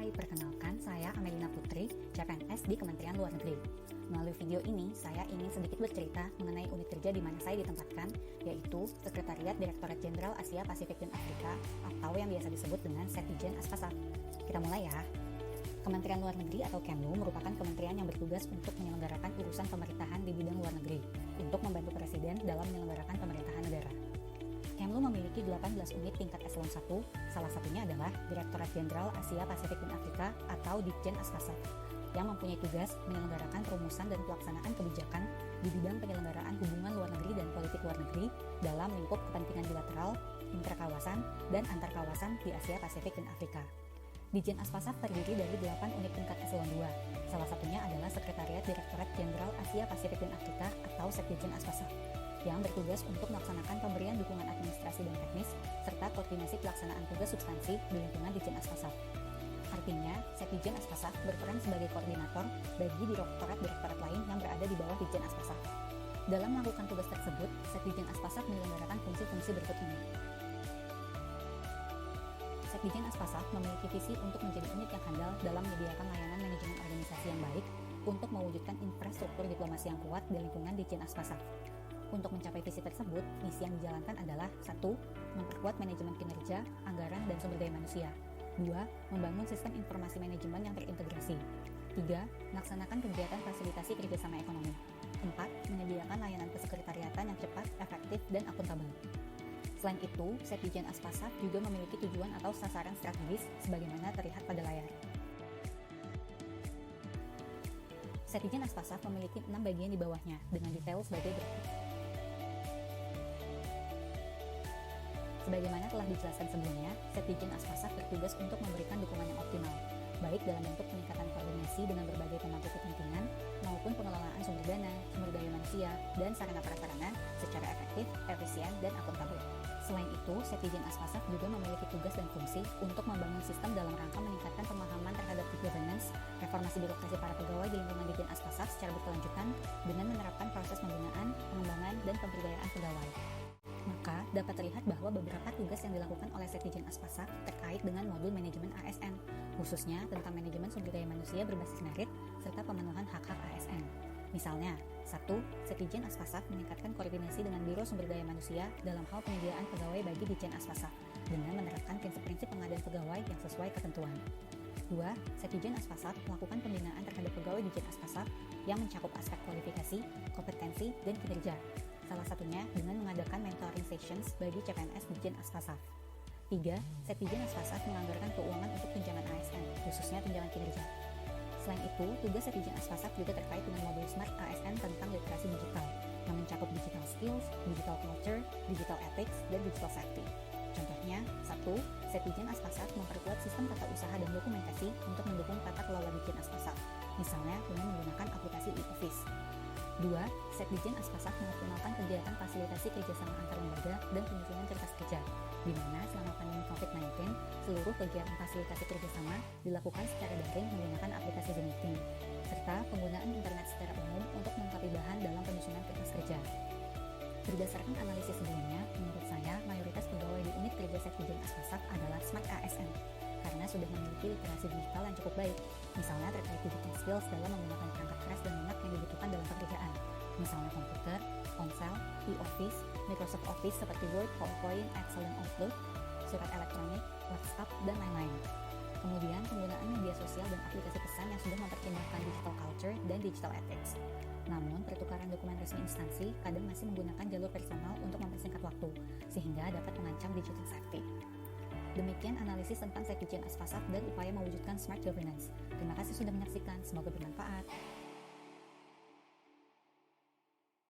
Hai, perkenalkan saya Amelina Putri, CPNS di Kementerian Luar Negeri. Melalui video ini, saya ingin sedikit bercerita mengenai unit kerja di mana saya ditempatkan, yaitu Sekretariat Direktorat Jenderal Asia Pasifik dan Afrika atau yang biasa disebut dengan Setjen Aspasaf. Kita mulai ya. Kementerian Luar Negeri atau Kemlu merupakan kementerian yang bertugas untuk menyelenggarakan urusan pemerintahan di bidang luar negeri untuk membantu Presiden dalam menyelenggarakan pemerintahan negara. Kemlu memiliki 18 unit tingkat eselon 1, salah satunya adalah Direktorat Jenderal Asia Pasifik dan Afrika atau Ditjen Aspasaf, yang mempunyai tugas menyelenggarakan perumusan dan pelaksanaan kebijakan di bidang penyelenggaraan hubungan luar negeri dan politik luar negeri dalam lingkup kepentingan bilateral, interkawasan, dan antarkawasan di Asia Pasifik dan Afrika. Ditjen Aspasaf terdiri dari 8 unit tingkat eselon 2, salah satunya adalah Sekretariat Direktorat Jenderal Asia Pasifik dan Afrika atau Setjen Aspasaf, yang bertugas untuk melaksanakan pemberian dukungan administrasi dan teknis, serta koordinasi pelaksanaan tugas substansi di lingkungan Ditjen Aspasaf. Artinya, Setjen Aspasaf berperan sebagai koordinator bagi direktorat-direktorat lain yang berada di bawah Ditjen Aspasaf. Dalam melakukan tugas tersebut, Setjen Aspasaf menyelenggarakan fungsi-fungsi berikut ini. Setjen Aspasaf memiliki visi untuk menjadi unit yang handal dalam menyediakan layanan manajemen organisasi yang baik untuk mewujudkan infrastruktur diplomasi yang kuat di lingkungan Ditjen Aspasaf. Untuk mencapai visi tersebut, misi yang dijalankan adalah 1. Memperkuat manajemen kinerja, anggaran, dan sumber daya manusia. 2. Membangun sistem informasi manajemen yang terintegrasi. 3. Melaksanakan kegiatan fasilitasi kerjasama ekonomi. 4. Menyediakan layanan kesekretariatan yang cepat, efektif, dan akuntabel. Selain itu, Setjen Aspasaf juga memiliki tujuan atau sasaran strategis sebagaimana terlihat pada layar. Setjen Aspasaf memiliki 6 bagian di bawahnya dengan detail sebagai berikut. Sebagaimana telah dijelaskan sebelumnya, Setjen Aspasaf bertugas untuk memberikan dukungan yang optimal, baik dalam bentuk peningkatan koordinasi dengan berbagai pemangku kepentingan maupun pengelolaan sumber dana, sumber daya manusia, dan sarana prasarana secara efektif, efisien, dan akuntabel. Selain itu, Setjen Aspasaf juga memiliki tugas dan fungsi untuk membangun sistem dalam rangka meningkatkan pemahaman terhadap good governance, reformasi birokrasi para pegawai di lingkungan Ditjen Aspasaf secara berkelanjutan dengan menerapkan proses pembinaan, pengembangan, dan pemberdayaan pegawai. Maka, dapat terlihat bahwa beberapa tugas yang dilakukan oleh Setjen Aspasaf terkait dengan modul manajemen ASN, khususnya tentang manajemen sumber daya manusia berbasis merit, serta pemenuhan hak-hak ASN. Misalnya, 1. Setjen Aspasaf meningkatkan koordinasi dengan Biro Sumber Daya Manusia dalam hal penyediaan pegawai bagi Ditjen Aspasaf, dengan menerapkan prinsip-prinsip pengadaan pegawai yang sesuai ketentuan. 2. Setjen Aspasaf melakukan pembinaan terhadap pegawai Ditjen Aspasaf yang mencakup aspek kualifikasi, kompetensi, dan kinerja, salah satunya dengan mengadakan mentoring sessions bagi CPNS Ditjen Aspasaf. 3. Setjen Aspasaf menganggarkan keuangan untuk tunjangan ASN, khususnya tunjangan kinerja. Selain itu, tugas Setjen Aspasaf juga terkait dengan modul Smart ASN tentang literasi digital, yang mencakup digital skills, digital culture, digital ethics, dan digital safety. Contohnya, 1. Setjen Aspasaf memperkuat sistem tata usaha dan dokumentasi untuk mendukung tata kelola Ditjen Aspasaf, misalnya dengan menggunakan aplikasi e-office. 2. Setjen Aspasaf mengoptimalkan kegiatan fasilitasi kerjasama antar lembaga dan penyusunan cerdas kerja, di mana selama pandemi COVID-19, seluruh kegiatan fasilitasi kerjasama dilakukan secara daring menggunakan aplikasi Zoom Meeting, serta penggunaan internet secara umum untuk melengkapi bahan dalam penyusunan kertas kerja. Berdasarkan analisis sebelumnya, menurut saya, mayoritas pegawai di unit kerja Setjen Aspasaf adalah Smart ASN, karena sudah memiliki literasi digital yang cukup baik, misalnya terkait digital skills dalam menggunakan perangkat keras dan lunak yang dibutuhkan dalam pekerjaan, misalnya komputer, ponsel, e-office, Microsoft Office seperti Word, PowerPoint, Excel, dan Outlook, surat elektronik, WhatsApp, dan lain-lain. Kemudian, penggunaan media sosial dan aplikasi pesan yang sudah mempertimbangkan digital culture dan digital ethics. Namun, pertukaran dokumen resmi instansi kadang masih menggunakan jalur personal untuk mempersingkat waktu, sehingga dapat mengancam digital safety. Demikian analisis tentang Setjen Aspasaf dan upaya mewujudkan smart governance. Terima kasih sudah menyaksikan, semoga bermanfaat.